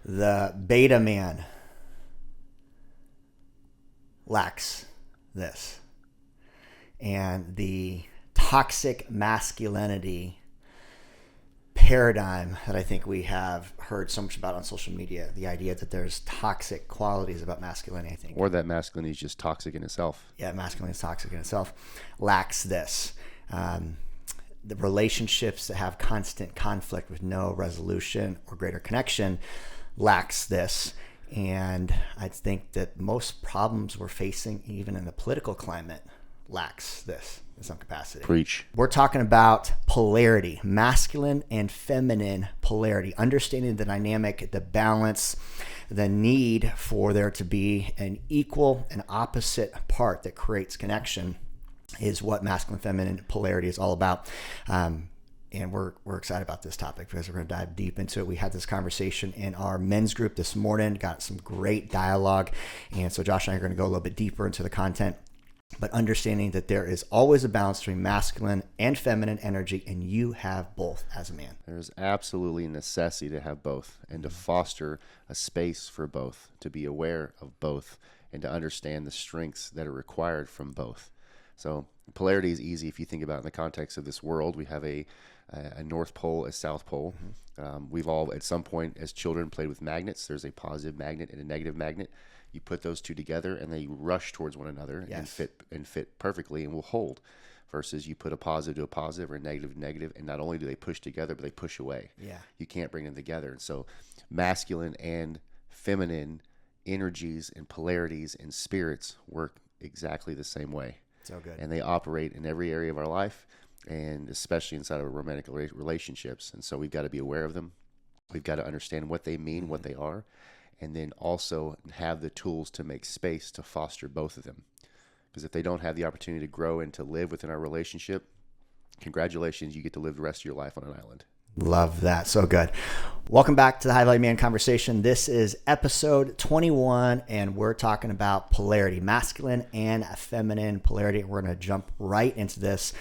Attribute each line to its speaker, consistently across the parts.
Speaker 1: The beta man lacks this. And the toxic masculinity paradigm that I think we have heard so much about on social media, the idea that there's toxic qualities about masculinity, I think.
Speaker 2: Or that masculinity is just toxic in itself.
Speaker 1: Yeah, masculinity is toxic in itself, lacks this. The relationships that have constant conflict with no resolution or greater connection lacks this. And I think that most problems we're facing, even in the political climate, lacks this in some capacity.
Speaker 2: Preach.
Speaker 1: We're talking about polarity, masculine and feminine polarity, understanding the dynamic, the balance, the need for there to be an equal and opposite part that creates connection is what masculine feminine polarity is all about. And we're excited about this topic because we're going to dive deep into it. We had this conversation in our men's group this morning, got some great dialogue. And so Josh and I are going to go a little bit deeper into the content, but understanding that there is always a balance between masculine and feminine energy, and you have both as a man.
Speaker 2: There's absolutely a necessity to have both and to foster a space for both, to be aware of both, and to understand the strengths that are required from both. So polarity is easy if you think about it in the context of this world. We have a North Pole, a South Pole. We've all, at some point as children, played with magnets. There's a positive magnet and a negative magnet. You put those two together and they rush towards one another.
Speaker 1: Yes.
Speaker 2: and fit perfectly and will hold. Versus you put a positive to a positive or a negative to negative, and not only do they push together, but they push away.
Speaker 1: Yeah.
Speaker 2: You can't bring them together. And so masculine and feminine energies and polarities and spirits work exactly the same way.
Speaker 1: So good.
Speaker 2: And they operate in every area of our life, and especially inside of romantic relationships. And so we've got to be aware of them. We've got to understand what they mean, what they are, and then also have the tools to make space to foster both of them. Because if they don't have the opportunity to grow and to live within our relationship, congratulations, you get to live the rest of your life on an island.
Speaker 1: Love that. So good. Welcome back to the High Value Man Conversation. This is episode 21, and we're talking about polarity, masculine and feminine polarity. We're going to jump right into this.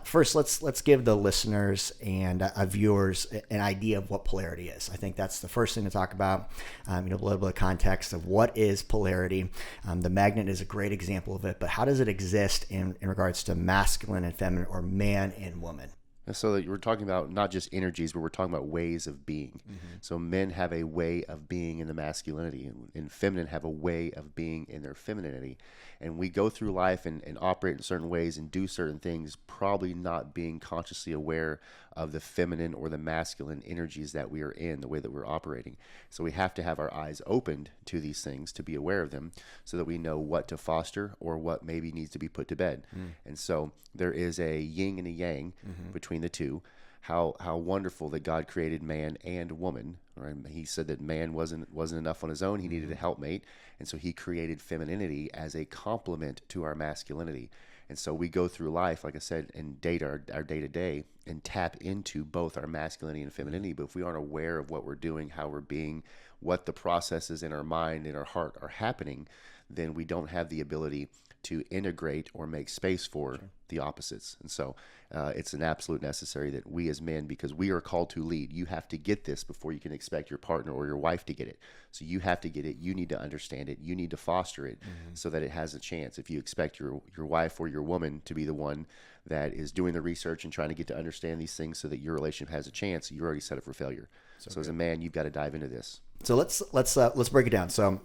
Speaker 1: First, let's give the listeners and viewers an idea of what polarity is. I think that's the first thing to talk about. A little bit of context of what is polarity. The magnet is a great example of it, but how does it exist in regards to masculine and feminine, or man and woman?
Speaker 2: And so that we're talking about not just energies, but we're talking about ways of being. Mm-hmm. So men have a way of being in the masculinity, and feminine have a way of being in their femininity. And we go through life and operate in certain ways and do certain things, probably not being consciously aware of the feminine or the masculine energies that we are in, the way that we're operating. So we have to have our eyes opened to these things to be aware of them, so that we know what to foster or what maybe needs to be put to bed. And so there is a yin and a yang between the two. How wonderful that God created man and woman. Right? He said that man wasn't enough on his own. He needed a helpmate. And so he created femininity as a complement to our masculinity. And so we go through life, like I said, and date our day-to-day and tap into both our masculinity and femininity. But if we aren't aware of what we're doing, how we're being, what the processes in our mind and our heart are happening, then we don't have the ability to integrate or make space for the opposites. And so it's an absolute necessary that we as men, because we are called to lead, you have to get this before you can expect your partner or your wife to get it. So you have to get it. You need to understand it. You need to foster it so that it has a chance. If you expect your wife or your woman to be the one that is doing the research and trying to get to understand these things so that your relationship has a chance, you're already set up for failure. So as a man, you've got to dive into this. So
Speaker 1: let's break it down. So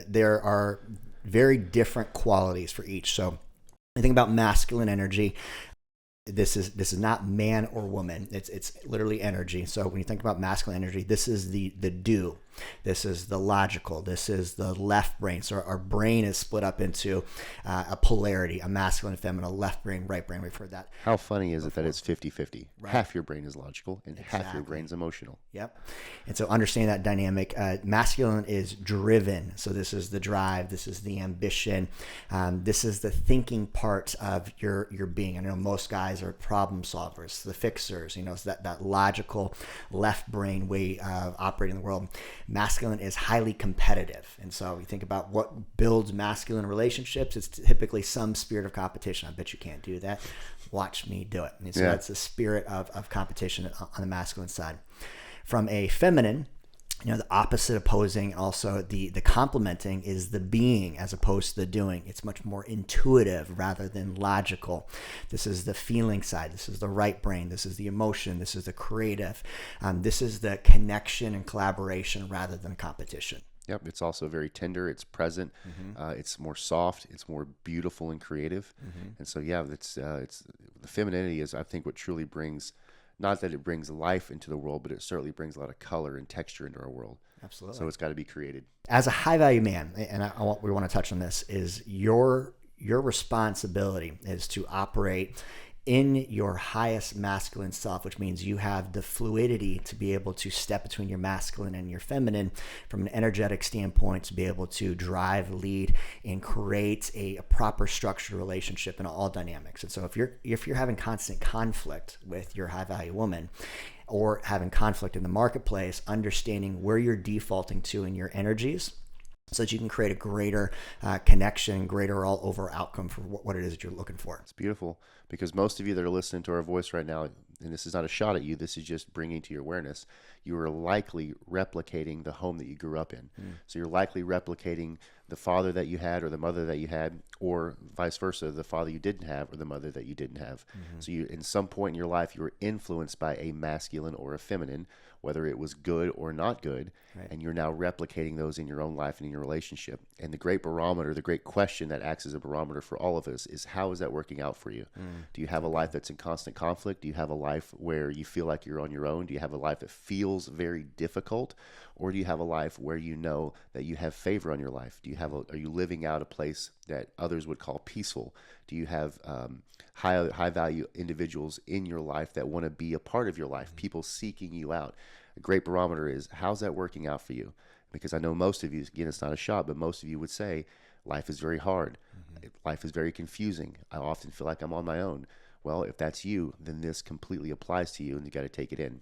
Speaker 1: there are very different qualities for each. So I think about masculine energy. This is not man or woman. It's literally energy. So when you think about masculine energy, this is the do. This is the logical. This is the left brain. So our brain is split up into a polarity, a masculine and feminine, a left brain, right brain. We've heard that.
Speaker 2: How funny is it that it's 50-50? Right. Half your brain is logical and half your brain's emotional.
Speaker 1: Yep. And so understand that dynamic. Masculine is driven. So this is the drive. This is the ambition. This is the thinking part of your being. I know most guys are problem solvers, the fixers, it's that logical left brain way of operating the world. Masculine is highly competitive. And so you think about what builds masculine relationships, it's typically some spirit of competition. I bet you can't do that. Watch me do it. And so that's the spirit of competition on the masculine side. From a feminine, The opposite opposing, also the complementing, is the being as opposed to the doing. It's much more intuitive rather than logical. This is the feeling side. This is the right brain. This is the emotion. This is the creative. This is the connection and collaboration rather than competition.
Speaker 2: Yep, it's also very tender. It's present. It's more soft. It's more beautiful and creative. And so, yeah, it's the femininity is, I think, what truly brings. Not that it brings life into the world, but it certainly brings a lot of color and texture into our world.
Speaker 1: Absolutely.
Speaker 2: So it's got to be created.
Speaker 1: As a high value man, and we want to touch on this, is your responsibility is to operate in your highest masculine self, which means you have the fluidity to be able to step between your masculine and your feminine from an energetic standpoint, to be able to drive, lead, and create a proper structured relationship in all dynamics. And so if you're having constant conflict with your high value woman, or having conflict in the marketplace, understanding where you're defaulting to in your energies, so that you can create a greater connection, greater all over outcome for what it is that you're looking for.
Speaker 2: It's beautiful, because most of you that are listening to our voice right now, and this is not a shot at you, this is just bringing to your awareness, you are likely replicating the home that you grew up in. So you're likely replicating the father that you had or the mother that you had, or vice versa, the father you didn't have or the mother that you didn't have. So you, in some point in your life, you were influenced by a masculine or a feminine, whether it was good or not good,
Speaker 1: Right.
Speaker 2: and you're now replicating those in your own life and in your relationship. And the great barometer, the great question that acts as a barometer for all of us is, how is that working out for you? Do you have a life that's in constant conflict? Do you have a life where you feel like you're on your own? Do you have a life that feels very difficult? Or do you have a life where you know that you have favor on your life? Are you living out a place that others would call peaceful? Do you have high value individuals in your life that want to be a part of your life, people seeking you out? A great barometer is, how's that working out for you? Because I know most of you, again, it's not a shot, but most of you would say, life is very hard. Life is very confusing. I often feel like I'm on my own. Well, if that's you, then this completely applies to you, and you got to take it in.